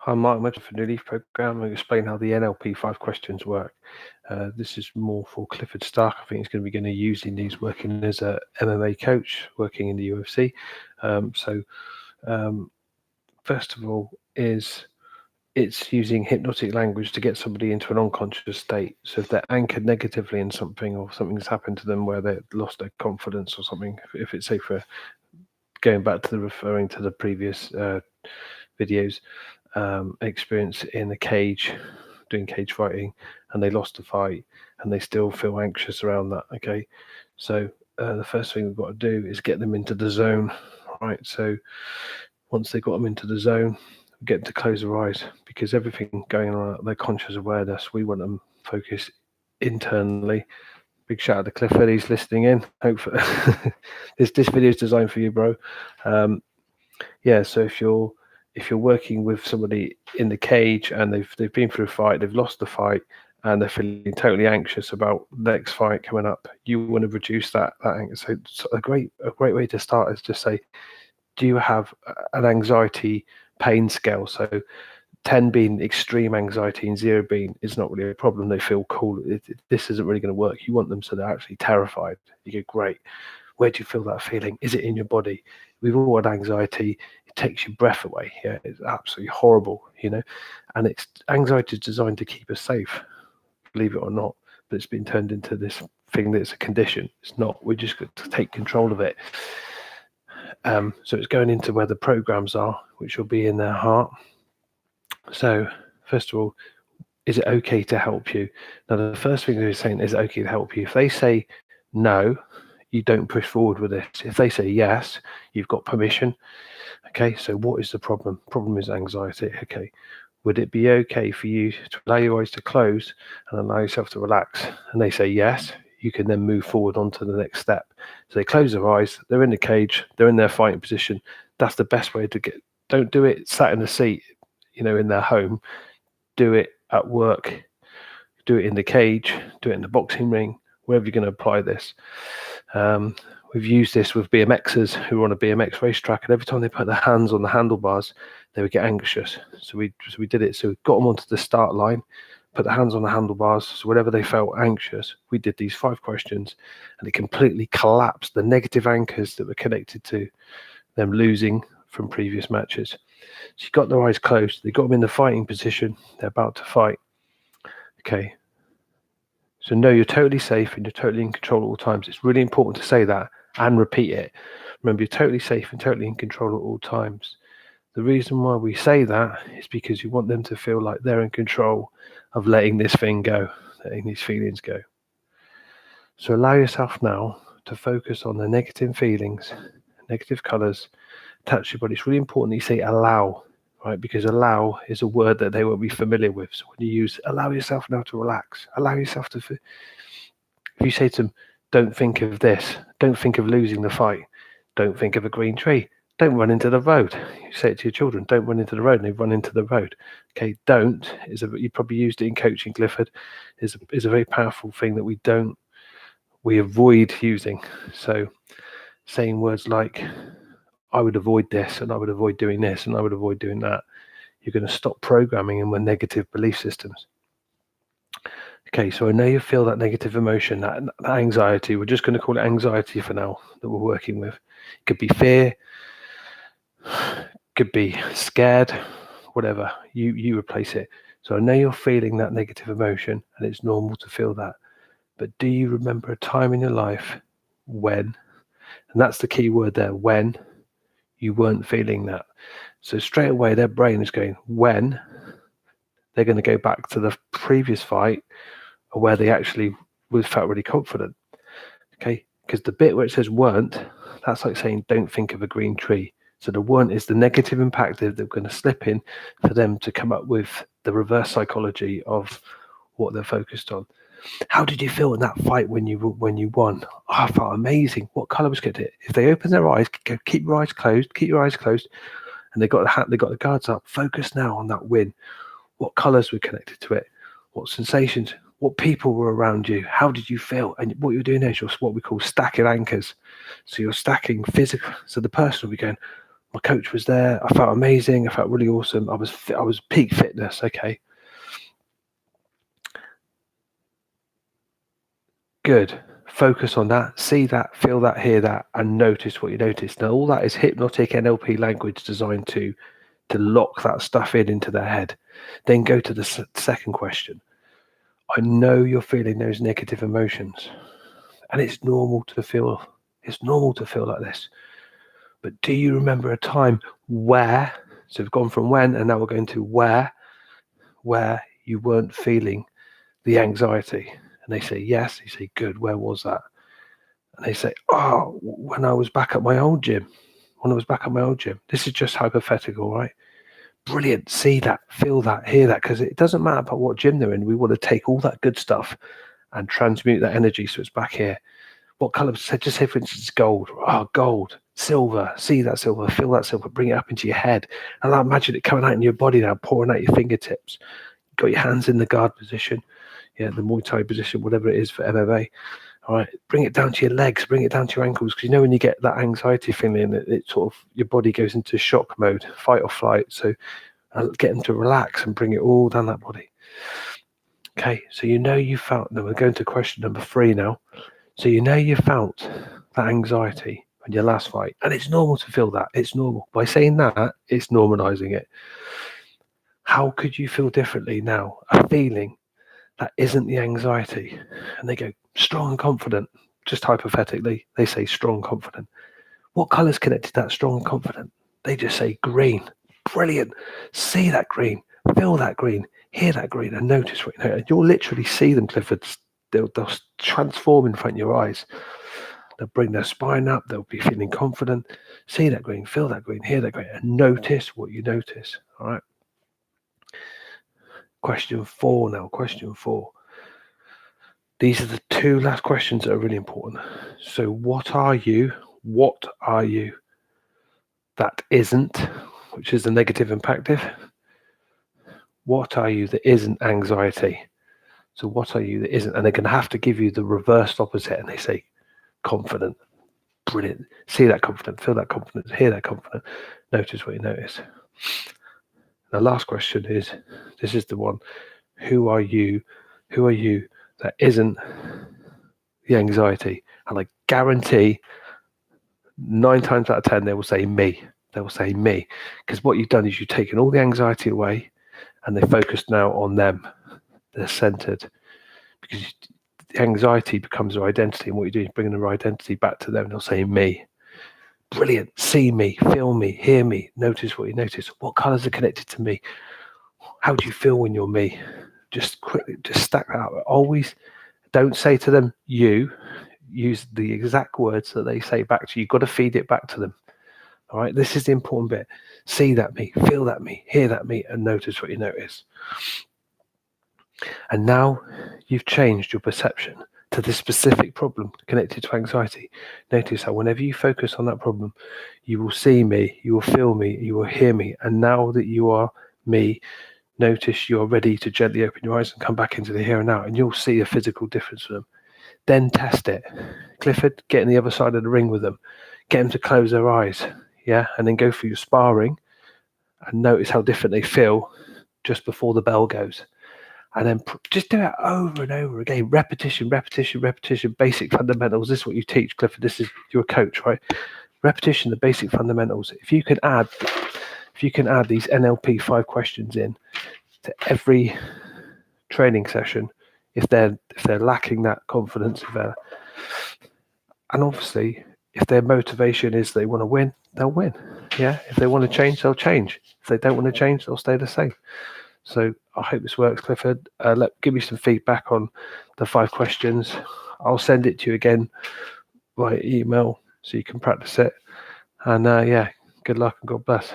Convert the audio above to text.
Hi, Mark. Webster for New Leaf Program. I'll explain how the NLP 5 questions work. This is more for Clifford Stark. I think he's going to be using these working as a MMA coach, working in the UFC. First of all, it's using hypnotic language to get somebody into an unconscious state. So if they're anchored negatively in something, or something's happened to them where they've lost their confidence or something, if it's, say, for going back to referring to the previous videos, experience in a cage, doing cage fighting, and they lost the fight and they still feel anxious around that. Okay, so the first thing we've got to do is get them into the zone, right? So once they've got them into the zone, we get them to close their eyes, because everything going on at their conscious awareness, we want them focused internally. Big shout out to Clifford, he's listening in. Hopefully this video is designed for you, bro. So if you're working with somebody in the cage and they've been through a fight, they've lost the fight, and they're feeling totally anxious about the next fight coming up, you want to reduce that anger. So a great way to start is just say, do you have an anxiety pain scale? So 10 being extreme anxiety and 0 being it's not really a problem. They feel cool. This isn't really going to work. You want them so they're actually terrified. You go, great. Where do you feel that feeling? Is it in your body? We've all had anxiety. It takes your breath away. Yeah, it's absolutely horrible, and it's anxiety is designed to keep us safe, believe it or not, but it's been turned into this thing that's a condition. It's not. We just got to take control of it. So it's going into where the programs are, which will be in their heart. So first of all, is it okay to help you? Now, the first thing they're saying, is it okay to help you? If they say no, you don't push forward with this. If they say yes, you've got permission. Okay, so what is the problem? Problem is anxiety. Okay, would it be okay for you to allow your eyes to close and allow yourself to relax? And they say yes, you can then move forward on to the next step. So they close their eyes, they're in the cage, they're in their fighting position. That's the best way to get. Don't do it sat in a seat, in their home. Do it at work, do it in the cage, do it in the boxing ring, wherever you're going to apply this. We've used this with BMXers who are on a BMX racetrack, and every time they put their hands on the handlebars, they would get anxious. So we did it. So we got them onto the start line, put the hands on the handlebars. So whenever they felt anxious, we did these 5 questions, and it completely collapsed the negative anchors that were connected to them losing from previous matches. So you got their eyes closed. They got them in the fighting position. They're about to fight. Okay. So know you're totally safe and you're totally in control at all times. It's really important to say that and repeat it. Remember, you're totally safe and totally in control at all times. The reason why we say that is because you want them to feel like they're in control of letting this thing go, letting these feelings go. So allow yourself now to focus on the negative feelings, negative colors attached to your body. It's really important that you say allow, right? Because allow is a word that they won't be familiar with. So when you use allow yourself now to relax, allow yourself to, if you say to them, don't think of this, don't think of losing the fight, don't think of a green tree, don't run into the road. You say it to your children, don't run into the road, and they run into the road. Okay, don't is you probably used it in coaching, Clifford, is a very powerful thing that we avoid using. So saying words like, I would avoid this, and I would avoid doing this, and I would avoid doing that. You're going to stop programming in with negative belief systems. Okay, so I know you feel that negative emotion, that anxiety. We're just going to call it anxiety for now that we're working with. It could be fear, could be scared, whatever. You replace it. So I know you're feeling that negative emotion, and it's normal to feel that. But do you remember a time in your life when, and that's the key word there, when you weren't feeling that? So straight away, their brain is going, when they're going to go back to the previous fight where they actually felt really confident. Okay, because the bit where it says weren't, that's like saying don't think of a green tree. So the weren't is the negative impact that they're going to slip in for them to come up with the reverse psychology of what they're focused on. How did you feel in that fight when you won? Oh, I felt amazing. What color was good? If they open their eyes, go, keep your eyes closed, and they got the guards up. Focus now on that win. What colors were connected to it? What sensations? What people were around you? How did you feel? And what you're doing is you're what we call stacking anchors. So you're stacking physical. So the person will be going, My coach was there. I felt amazing. I felt really awesome. I was peak fitness. Okay. Good. Focus on that. See that, feel that, hear that, and notice what you notice. Now, all that is hypnotic NLP language designed to lock that stuff into their head. Then go to the second question. I know you're feeling those negative emotions, and it's normal to feel like this. But do you remember a time where, so we've gone from when and now we're going to where you weren't feeling the anxiety? And they say, yes. You say, good. Where was that? And they say, oh, when I was back at my old gym. This is just hypothetical, right? Brilliant. See that, feel that, hear that, because it doesn't matter about what gym they're in. We want to take all that good stuff and transmute that energy so it's back here. What color? So just say, for instance, gold. Oh, gold. Silver. See that silver, feel that silver, bring it up into your head. And I imagine it coming out in your body now, pouring out your fingertips. Got your hands in the guard position. Yeah, the Muay Thai position, whatever it is for MMA. All right, bring it down to your legs, bring it down to your ankles, because when you get that anxiety feeling, it sort of, your body goes into shock mode, fight or flight. So get them to relax and bring it all down that body. Okay, so you felt, now we're going to question number 3 now. So you felt that anxiety in your last fight, and it's normal to feel that. It's normal. By saying that, it's normalizing it. How could you feel differently now? A feeling that isn't the anxiety. And they go, strong and confident. Just hypothetically, they say strong, confident. What color's connected to that strong and confident? They just say green. Brilliant. See that green, feel that green, hear that green, and notice what you know. And you'll literally see them, Clifford. They'll transform in front of your eyes. They'll bring their spine up. They'll be feeling confident. See that green, feel that green, hear that green, and notice what you notice. All right. Question 4 now. Question 4. These are the 2 last questions that are really important. So what are you? What are you that isn't, which is the negative impactive? What are you that isn't anxiety? So what are you that isn't? And they're going to have to give you the reversed opposite. And they say confident. Brilliant. See that confident, feel that confidence, hear that confident, notice what you notice. The last question is, this is the one. Who are you? Who are you that isn't the anxiety? And I guarantee 9 times out of 10, they will say me. They will say me. Because what you've done is you've taken all the anxiety away and they focus now on them. They're centered. Because the anxiety becomes their identity. And what you do is bring their identity back to them and they'll say me. Brilliant. See me, feel me, hear me, notice what you notice. What colors are connected to me? How do you feel when you're me? Just quickly, just stack that out. Always don't say to them, you. Use the exact words that they say back to you. You've got to feed it back to them. All right, this is the important bit. See that me, feel that me, hear that me, and notice what you notice. And now you've changed your perception to this specific problem connected to anxiety. Notice how whenever you focus on that problem, you will see me, you will feel me, you will hear me. And now that you are me, notice you are ready to gently open your eyes and come back into the here and now, and you'll see a physical difference for them. Then test it. Clifford, get in the other side of the ring with them. Get them to close their eyes, yeah? And then go through your sparring and notice how different they feel just before the bell goes. And then just do it over and over again. Repetition, basic fundamentals. This is what you teach, Clifford. This is, you're a coach, right? Repetition, the basic fundamentals. If you can add these NLP 5 questions in to every training session, if they're lacking that confidence, and obviously if their motivation is they want to win, they'll win. Yeah. If they want to change, they'll change. If they don't want to change, they'll stay the same. So I hope this works, Clifford. Give me some feedback on the 5 questions. I'll send it to you again by email so you can practice it. And good luck and God bless.